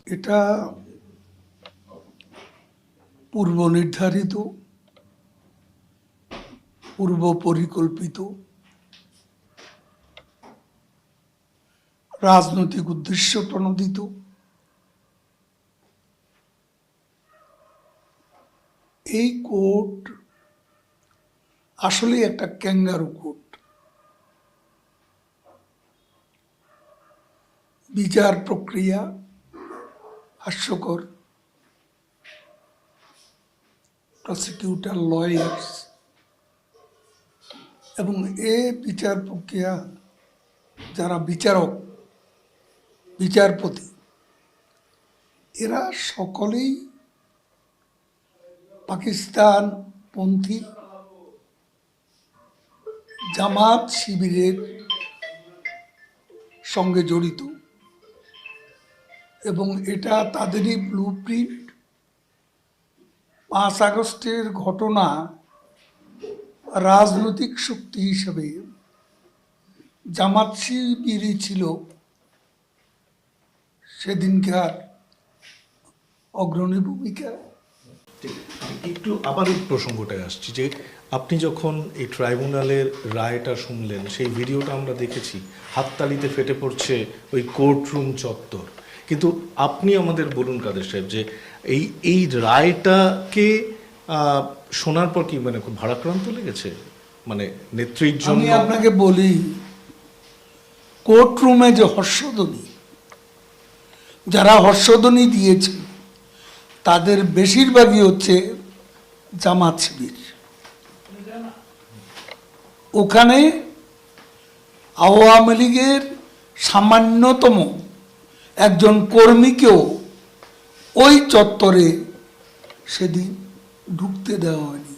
এটা পূর্ব নির্ধারিত, পূর্ব পরিকল্পিত, রাজনৈতিক উদ্দেশ্য প্রণোদিত। এই কোর্ট আসলে একটা ক্যাঙ্গারু কোর্ট। বিচার প্রক্রিয়া হাস্যকর, প্রসিকিউটর, লয়ার্স এবং বিচার প্রক্রিয়া যারা বিচারক, বিচারপতি, এরা সকলেই পাকিস্তানপন্থী জামাত শিবিরের সঙ্গে জড়িত এবং এটা তাদেরই ব্লুপ্রিন্ট। 5 আগস্টের ঘটনা রাজনৈতিক শক্তি হিসেবে জামাত শিবিরই ছিল সেদিনকার অগ্রণী ভূমিকা। একটু আবার এই প্রসঙ্গটায় আসছি যে আপনি যখন এই ট্রাইব্যুনালের রায়টা শুনলেন, সেই ভিডিওটা আমরা দেখেছি, হাততালিতে ফেটে পড়ছে ওই কোর্টরুম চত্বর। কিন্তু আপনি আমাদের বলুন কাদের সাহেব, যে এই রায়টাকে শোনার পর কি মানে খুব ভারাক্রান্ত লেগেছে, মানে নেত্রীর জন্য? আমি আপনাকে বলি, কোর্টরুমে যে হর্ষধ্বনি, যারা হর্ষধ্বনি দিয়েছে তাদের বেশিরভাগই হচ্ছে জামাত শিবির। ওখানে আওয়ামী লীগের সামান্যতম একজন কর্মীকেও ওই চত্বরে সেদিন ঢুকতে দেওয়া হয়নি।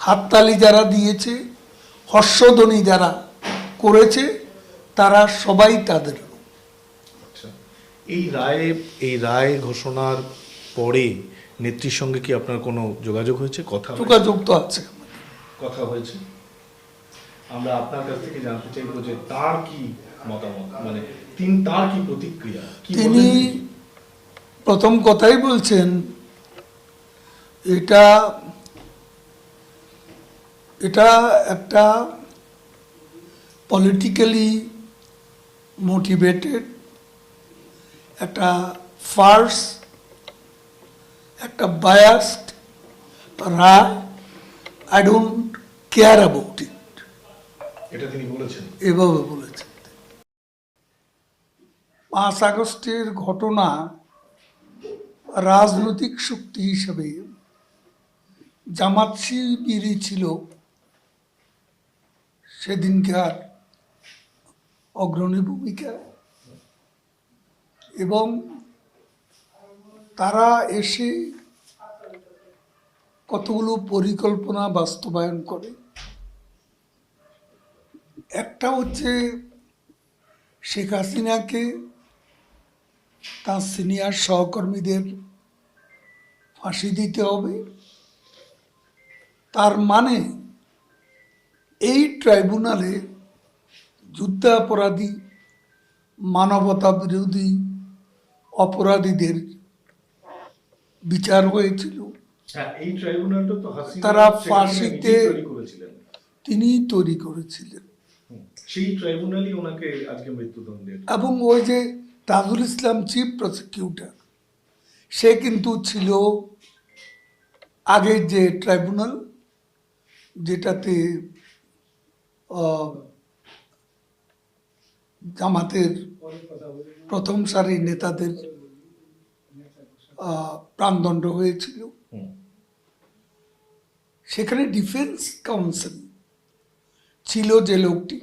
হাততালি যারা দিয়েছে, হর্ষধ্বনি যারা করেছে, তারা সবাই তাদের। এই রায় ঘোষণার পরে নেত্রীর সঙ্গে কি আপনার কোনো যোগাযোগ হয়েছে? যোগাযোগ তো আছে, কথা হয়েছে। আমরা আপনার কাছ থেকে জানতে চাইবো যে তার কি মতামত, মানে তার কি প্রতিক্রিয়া। তিনি প্রথম কথাই বলছেন, এটা একটা পলিটিক্যালি মোটিভেটেড একটা ফার্স, একটা বায়াসড রায়। I don't care about it, এটা তিনি বলেছেন, এভাবে বলেছেন। 5 আগস্টের ঘটনা রাজনৈতিক শক্তি হিসেবে জামাত শিবিরই ছিল সেদিনকার অগ্রণী ভূমিকা এবং তারা এসে কতগুলো পরিকল্পনা বাস্তবায়ন করে। একটা হচ্ছে শেখ হাসিনাকে তার সিনিয়র সহকর্মীদের ফাঁসি দিতে হবে। তার মানে এই ট্রাইব্যুনালে যুদ্ধাপরাধী, মানবতা বিরোধী অপরাধীদের বিচার হয়েছিল। এই ট্রাইব্যুনালটা তো তারা ফাঁসিতে তিনি তৈরি করেছিলেন। সেই ট্রাইব্যুনালই ওনাকে আজকে মৃত্যুদণ্ডের। এবং ওই যে তাজুল ইসলাম চিফ প্রসিকিউটর, সে কিন্তু ছিল আগের যে ট্রাইব্যুনাল, যেটাতে জামাতের প্রথম সারির নেতাদের প্রাণদণ্ড হয়েছিল। সেখানে ডিফেন্স কাউন্সিল ছিল যে লোকটি,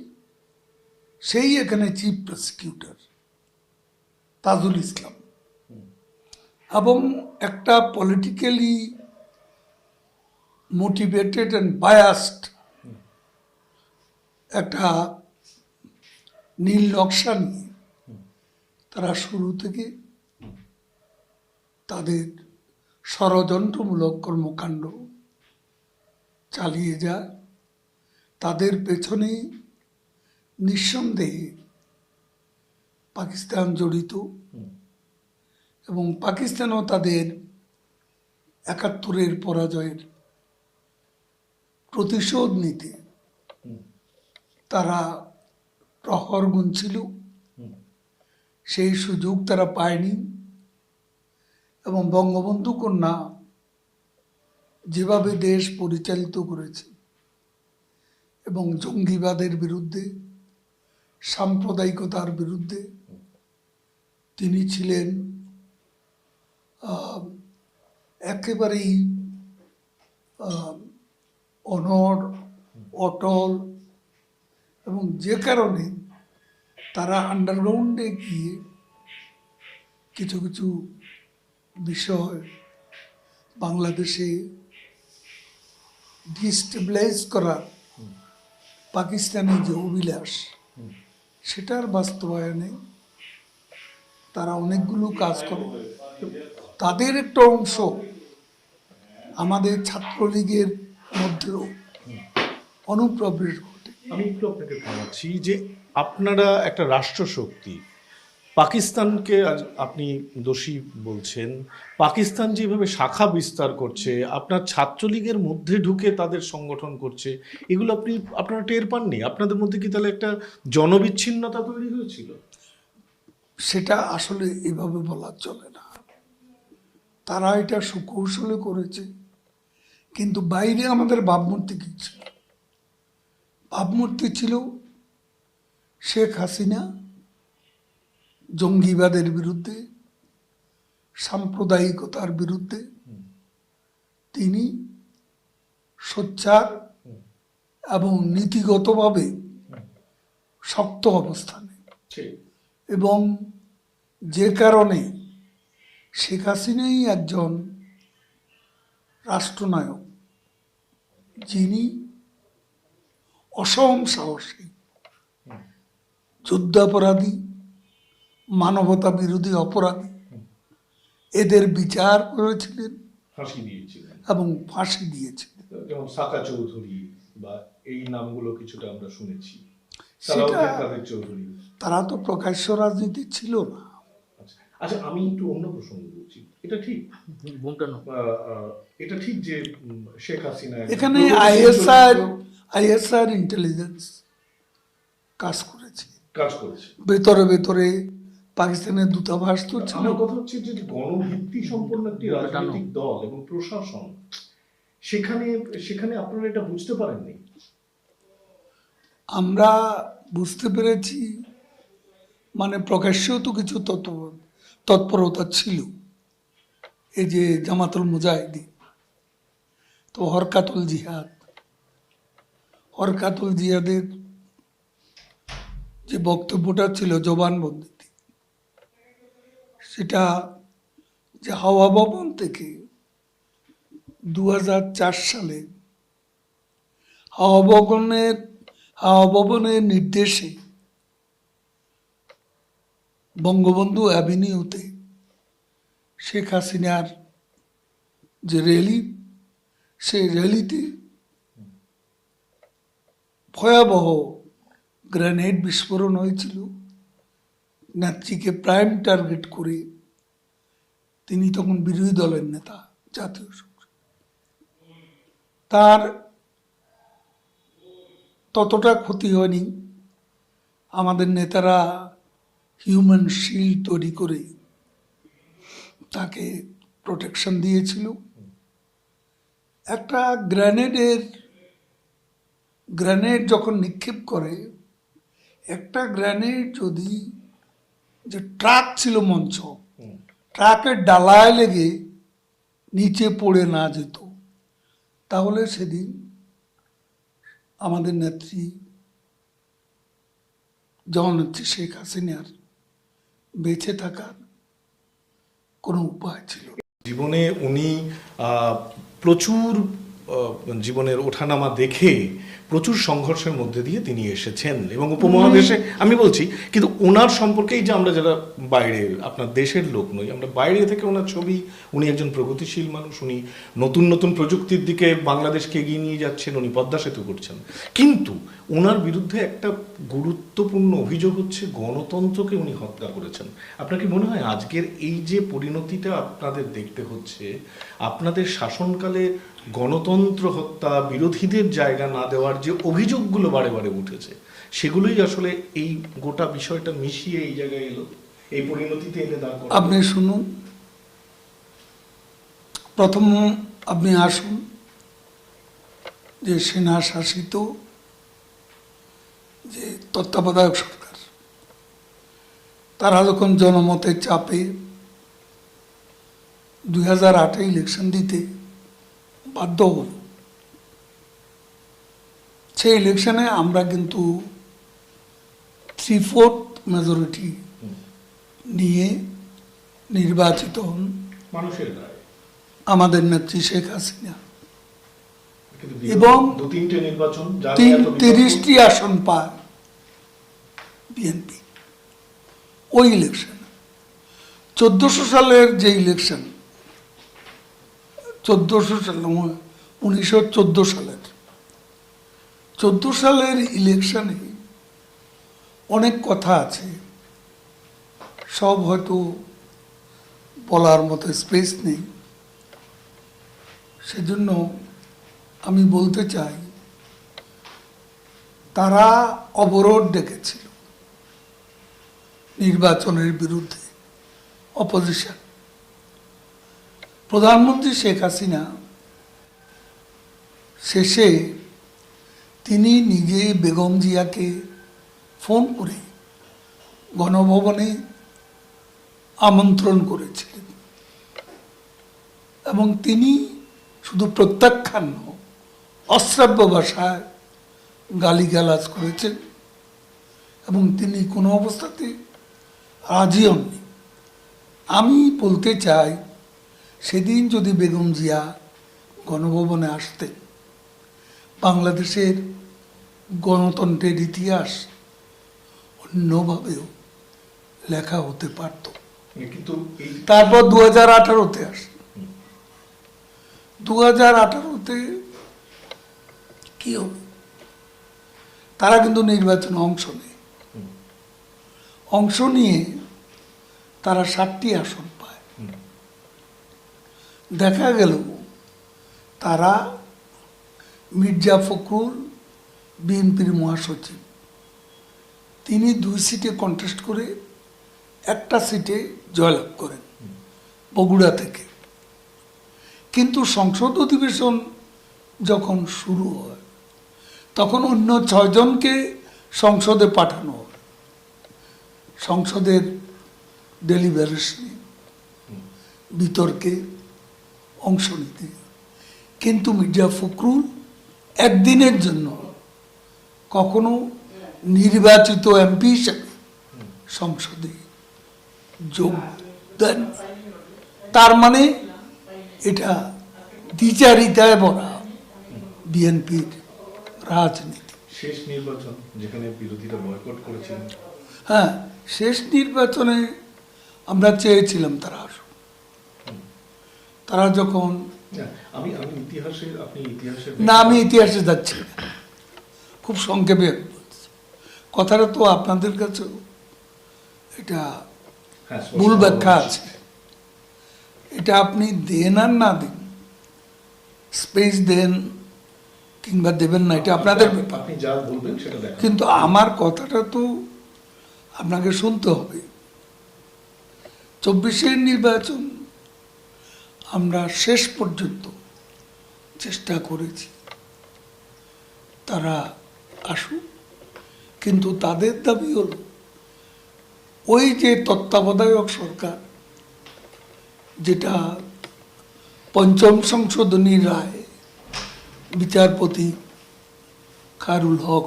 সেই এখানে চিফ প্রসিকিউটর তাজুল ইসলাম। এবং একটা পলিটিক্যালি মোটিভেটেড অ্যান্ড বায়াসড একটা নীল নকশা নিয়ে তারা শুরু থেকে তাদের ষড়যন্ত্রমূলক কর্মকাণ্ড চালিয়ে যায়। তাদের পেছনে নিঃসন্দেহে পাকিস্তান জড়িত এবং পাকিস্তানও তাদের ৭১-এর পরাজয়ের প্রতিশোধ নিতে তারা প্রহর গুনছিল, সেই সুযোগ তারা পায়নি। এবং বঙ্গবন্ধু কন্যা যেভাবে দেশ পরিচালিত করেছে এবং জঙ্গিবাদের বিরুদ্ধে, সাম্প্রদায়িকতার বিরুদ্ধে তিনি ছিলেন একেবারেই অনড়, অটল, এবং যে কারণে তারা আন্ডারগ্রাউন্ডে গিয়ে কিছু কিছু বিষয় বাংলাদেশে ডিস্টেবিলাইজ করার পাকিস্তানি যে অভিলাষ, সেটার বাস্তবায়নে তারা অনেকগুলো কাজ করে। তাদের একটা অংশ আমাদের ছাত্রলীগের মধ্যেও অনুপ্রবেশ ঘটে। আমি একটু আপনাকে থামাচ্ছি যে আপনারা একটা রাষ্ট্রশক্তি, পাকিস্তানকে আজ আপনি দোষী বলছেন। পাকিস্তান যেভাবে শাখা বিস্তার করছে, আপনার ছাত্রলীগের মধ্যে ঢুকে তাদের সংগঠন করছে, এগুলো আপনারা টের পাননি? আপনাদের মধ্যে কি তাহলে একটা জনবিচ্ছিন্নতা তৈরি হয়েছিল? সেটা আসলে এভাবে বলা চলে না। তারা এটা সুকৌশলে করেছে, কিন্তু বাইরে আমাদের ভাবমূর্তি কি ছিল? ভাবমূর্তি ছিল শেখ হাসিনা জঙ্গিবাদের বিরুদ্ধে, সাম্প্রদায়িকতার বিরুদ্ধে তিনি সোচ্চার এবং নীতিগতভাবে শক্ত অবস্থানে, এবং যে কারণে শেখ হাসিনাই একজন রাষ্ট্রনায়ক যিনি অসম সাহসী, যুদ্ধাপরাধী, মানবতা বিরোধী অপরাধী এদের বিচার করেছিলেন, ফাঁসি দিয়েছিলেন এবং ফাঁসি দিয়েছিলেন। যেমন সাকা চৌধুরী বা এই নামগুলো কিছুটা আমরা শুনেছি। তারা তো প্রকাশ্য রাজনীতি ছিল না। আচ্ছা, আমি একটু অন্য প্রসঙ্গ বলছি। এটা ঠিক এটা ঠিক যে শেখ হাসিনা এখানে আইএসআর ইন্টেলিজেন্স কাজ করেছে। ভেতরে ভেতরে পাকিস্তানের দূতাবাস তো ছিল। আমার কথা হচ্ছে যে গণভিত্তি সম্পন্ন একটি রাজনৈতিক দল এবং প্রশাসন, সেখানে আপনারা এটা বুঝতে পারেননি? আমরা বুঝতে পেরেছি, মানে প্রকাশ্যেও তো কিছু তৎপরতা ছিল। এই যে জামাতুল মুজাহিদিন, তো হরকাতুল জিহাদের যে বক্তব্যটা ছিল জবানবন্দিতে, সেটা যে হাওয়া ভবন থেকে 2004 সালে হাওয়া ভবনের নির্দেশে বঙ্গবন্ধু অ্যাভিনিউতে শেখ হাসিনার যে র্যালি, সেই র্যালিতে ভয়াবহ গ্রেনেড বিস্ফোরণ হয়েছিল। নেত্রীকে প্রাইম টার্গেট করে, তিনি তখন বিরোধী দলের নেতা, জাতীয় সংসদ, তার ততটা ক্ষতি হয়নি। আমাদের নেতারা হিউম্যান শিল্ড তৈরি করে তাকে প্রোটেকশন দিয়েছিল। একটা গ্রেনেড যখন নিক্ষেপ করে, একটা গ্রেনেড যদি, যে ট্রাক ছিল মঞ্চ, ট্রাকের ডালায় লেগে নিচে পড়ে না যেত, তাহলে সেদিন আমাদের নেত্রী জননেত্রী শেখ হাসিনার বেঁচে থাকার কোনো উপায় ছিল। জীবনে উনি প্রচুর জীবনের ওঠানামা দেখে প্রচুর সংঘর্ষের মধ্যে দিয়ে তিনি এসেছেন এবং উপমহাদেশে আমি বলছি, কিন্তু ওনার সম্পর্কেই যে আমরা যারা বাইরে, আপনার দেশের লোক নই, আমরা বাইরে থেকে ওনার ছবি, উনি একজন প্রগতিশীল মানুষ, উনি নতুন নতুন প্রযুক্তির দিকে বাংলাদেশকে এগিয়ে নিয়ে যাচ্ছেন, উনি পদ্মা সেতু করছেন, কিন্তু ওনার বিরুদ্ধে একটা গুরুত্বপূর্ণ অভিযোগ হচ্ছে গণতন্ত্রকে উনি হত্যা করেছেন। আপনার কি মনে হয় আজকের এই যে পরিণতিটা আপনাদের দেখতে হচ্ছে, আপনাদের শাসনকালে গণতন্ত্র হত্যা, বিরোধীদের জায়গা না দেওয়ার যে অভিযোগগুলো বারে বারে উঠেছে, সেগুলোই আসলে এই গোটা বিষয়টা মিশিয়ে এই জায়গায় এলো, এই পরিণতিতে এনে দাঁড় করালো? আপনি শুনুন, প্রথম আপনি আসুন যে সেনা শাসিত যে তত্ত্বাবধায়ক সরকার, তারা যখন জনমতের চাপে 2008 ইলেকশন দিতে বাধ্য হল, সেই ইলেকশনে আমরা কিন্তু 3/4 মেজরিটি নিয়ে নির্বাচিত হন মানুষের রায়, আমাদের নেত্রী শেখ হাসিনা, কিন্তু এবং দু তিনটে নির্বাচন, যার নিয়ে এত বিতর্ক। 30টি আসন পায় বিএনপি ওই ইলেকশন। 1400 সালের যে ইলেকশন, 1400 সাল 1914 সালের 14 সালের ইলেকশনে অনেক কথা আছে, সব হয়তো বলার মতো স্পেস নেই, সেজন্য আমি বলতে চাই তারা অবরোধ ডেকেছিল নির্বাচনের বিরুদ্ধে, অপোজিশন। প্রধানমন্ত্রী শেখ হাসিনা শেষে তিনি নিজে বেগম জিয়াকে ফোন করে গণভবনে আমন্ত্রণ করেছিলেন এবং তিনি শুধু প্রত্যাখ্যান নয়, অশ্রাব্য ভাষায় গালিগালাজ করেছেন এবং তিনি কোনো অবস্থাতে রাজি হননি। আমি বলতে চাই, সেদিন যদি বেগম জিয়া গণভবনে আসতেন, বাংলাদেশের গণতন্ত্রের ইতিহাস অন্যভাবেও লেখা হতে পারত। কিন্তু তারপর 2018-তে আসে, 2018-তে কি হবে? তারা কিন্তু নির্বাচনে অংশ নেয়, অংশ নিয়ে তারা 7টি আসন পায়। দেখা গেল তারা মির্জা ফখরুল, বিএনপির মহাসচিব, তিনি 2 সিটে কন্টেস্ট করে একটা সিটে জয়লাভ করেন বগুড়া থেকে। কিন্তু সংসদ অধিবেশন যখন শুরু হয় তখন অন্য 6 জনকে সংসদে পাঠানো হয়, সংসদের ডেলিবারেশনে, বিতর্কে অংশ নিতে। কিন্তু মির্জা ফখরুল একদিনের জন্য কখনো নির্বাচিত এমপি হিসেবে সংসদে যোগ দেন। তার মানে এটা দ্বিচারিতায় ভরা বিএনপির রাজনীতি। শেষ নির্বাচন যেখানে বিরোধীরা বয়কট করেছিলেন, হ্যাঁ, শেষ নির্বাচনে আমরা চেয়েছিলাম তারা আসুক। তারা যখন আমি ইতিহাসে, আপনি ইতিহাসে না, আমি ইতিহাসে যাচ্ছি না, খুব সংক্ষেপে বলছি। কথাটা তো আপনাদের কাছে এটা ভুল ব্যাখ্যা আছে, এটা আপনি দেন আর না দেন, স্পেস দেন কিংবা দেবেন না, এটা আপনাদের ব্যাপার। আপনি যা বলবেন সেটা দেখেন। কিন্তু আমার কথাটা তো আপনাকে শুনতে হবে। 24-এর নির্বাচন আমরা শেষ পর্যন্ত চেষ্টা করেছি তারা আসুক, কিন্তু তাদের দাবি হলো ওই যে তত্ত্বাবধায়ক সরকার, যেটা 5ম সংশোধনী রায় বিচারপতি খায়রুল হক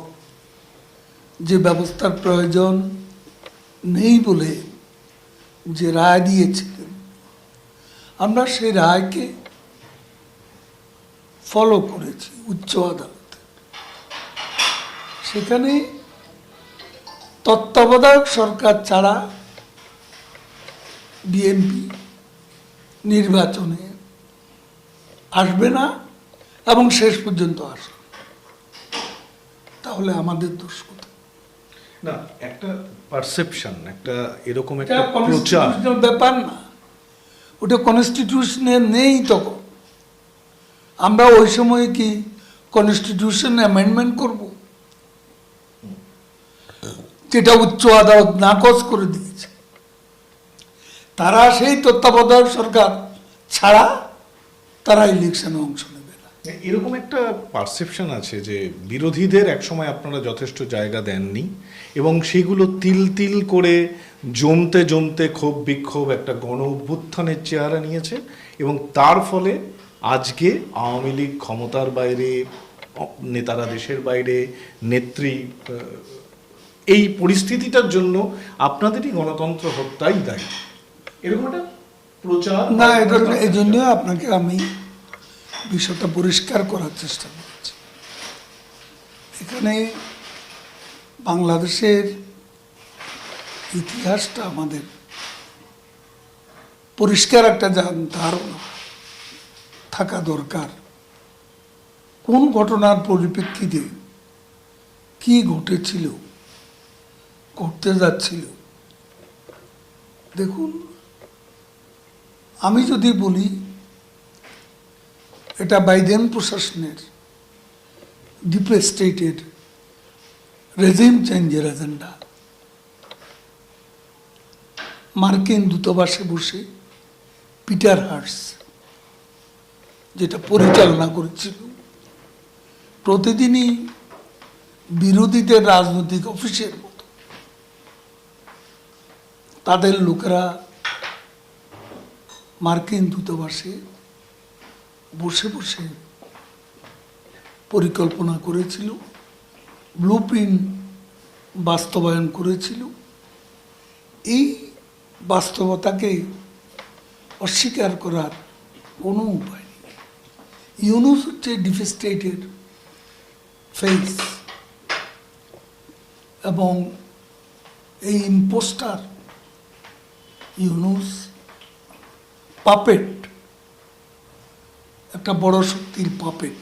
যে ব্যবস্থার প্রয়োজন নেই বলে যে রায় দিয়েছিলেন, আমরা সেই রায়কে ফলো করেছি উচ্চ আদালতে। সেখানে তত্ত্বাবধায়ক সরকার ছাড়া বিএনপি নির্বাচনে আসবে না এবং শেষ পর্যন্ত আসবে। তাহলে আমাদের দোষ কোথায়? না, একটা পারসেপশন, একটা এরকম এটা একটা প্রচার, কনস্টিটিউশনাল ব্যাপার না, ওটা কনস্টিটিউশনে নেই। তখন আমরা ওই সময় কি কনস্টিটিউশন অ্যামেন্ডমেন্ট করব, যেটা উচ্চ আদালত নাকচ করে দিয়েছে? তারা সেই তত্ত্বাবধায়ক সরকার ছাড়া তারা ইলেকশনে অংশ নেবে না। এরকম একটা পারসেপশন আছে যে বিরোধীদের একসময় আপনারা যথেষ্ট জায়গা দেননি এবং সেগুলো তিল তিল করে জমতে জমতে ক্ষোভ বিক্ষোভ একটা গণ অভ্যুত্থানের চেহারা নিয়েছে এবং তার ফলে আজকে আওয়ামী লীগ ক্ষমতার বাইরে, নেতারা দেশের বাইরে, নেত্রী, এই পরিস্থিতিটার জন্য আপনাদেরই গণতন্ত্র হত্যাই দায়ী, এরকম একটা প্রচার। না, এই জন্য আপনাকে আমি বিষয়টা পরিষ্কার করার চেষ্টা করেছি। এখানে বাংলাদেশের ইতিহাসটা আমাদের পরিষ্কার একটা ধারণা থাকা দরকার। কোন ঘটনার পরিপ্রেক্ষিতে কি ঘটেছিল, ঘটতে যাচ্ছিল। দেখুন, আমি যদি বলি এটা বাইডেন প্রশাসনের ডিপ স্টেটের রেজিম চেঞ্জের এজেন্ডা। মার্কিন দূতাবাসে বসে পিটার হার্স যেটা পরিচালনা করেছিল, প্রতিদিনই বিরোধীদের রাজনৈতিক অফিসের মতো তাদের লোকেরা মার্কিন দূতাবাসে বসে বসে পরিকল্পনা করেছিল, ব্লুপ্রিন্ট বাস্তবায়ন করেছিল। এই বাস্তবতাকে অস্বীকার করার কোনো উপায় নেই। ইউনুস হচ্ছে ডিফেস্টেটেড ফেস এবং এই ইম্পোস্টার ইউনুস পাপেট, একটা বড় শক্তির পাপেট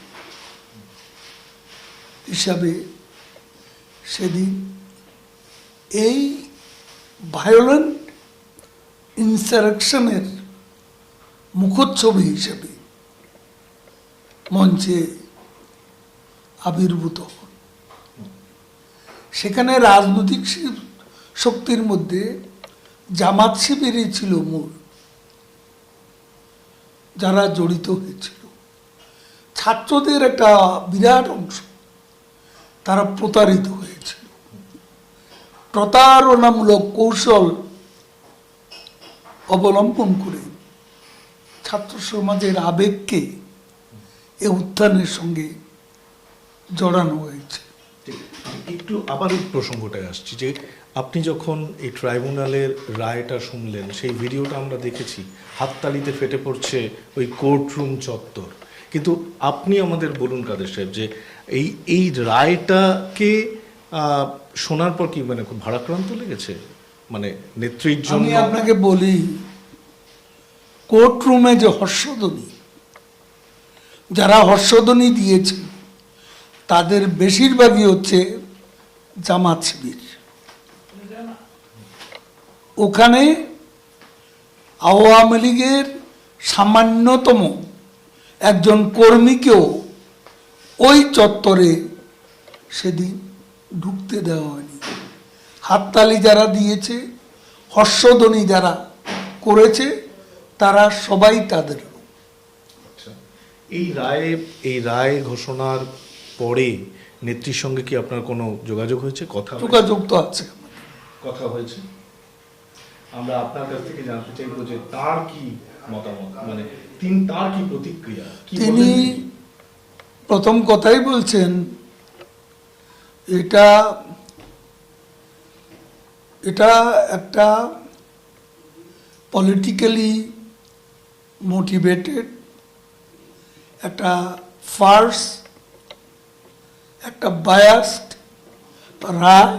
হিসাবে সেদিন এই ভায়োলেন্ট ইনসারেকশনের মুখচ্ছবি হিসেবে মঞ্চে আবির্ভূত হন। সেখানে রাজনৈতিক শক্তির মধ্যে জামাত শিবিরই ছিল মূল, যারা জড়িত হয়েছিল। ছাত্রদের একটা বিরাট অংশ তারা প্রতারিত হয়েছিল। প্রতারণামূলক কৌশল অবলম্বন করে ছাত্র সমাজের আবেগকে এ উত্থানের সঙ্গে জড়ানো হয়েছে। একটু আবার এই প্রসঙ্গটায় আসছি যে আপনি যখন এই ট্রাইব্যুনালের রায়টা শুনলেন, সেই ভিডিওটা আমরা দেখেছি, হাততালিতে ফেটে পড়ছে ওই কোর্টরুম চত্বর। কিন্তু আপনি আমাদের বলুন কাদের সাহেব, যে এই রায়টাকে শোনার পর কি মানে খুব ভারাক্রান্ত লেগেছে, মানে নেত্রীর জন্য? আমি আপনাকে বলি, কোর্টরুমে যে হর্ষধ্বনি, যারা হর্ষধ্বনি দিয়েছে তাদের বেশিরভাগই হচ্ছে জামাত শিবির। ওখানে আওয়ামী লীগের সামান্যতম একজন কর্মীকেও ওই চত্বরে সেদিন ঢুকতে দেওয়া হয়নি। হাততালি যারা দিয়েছে, হর্ষধ্বনি যারা করেছে, তারা সবাই তাদের। এই রায় ঘোষণার পরে নেত্রীর সঙ্গে কি আপনার কোনো যোগাযোগ হয়েছে? যোগাযোগ তো আছে, কথা হয়েছে। আমরা আপনার কাছ থেকে জানতে চাইবো যে তার কি মতামত, মানে তার কি প্রতিক্রিয়া। তিনি প্রথম কথাই বলছেন এটা একটা পলিটিক্যালি মোটিভেটেড একটা ফার্স, একটা বায়াসড রায়,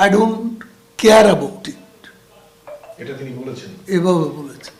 I don't care about it, এটা তিনি বলেছেন। এভাবে বলেছেন।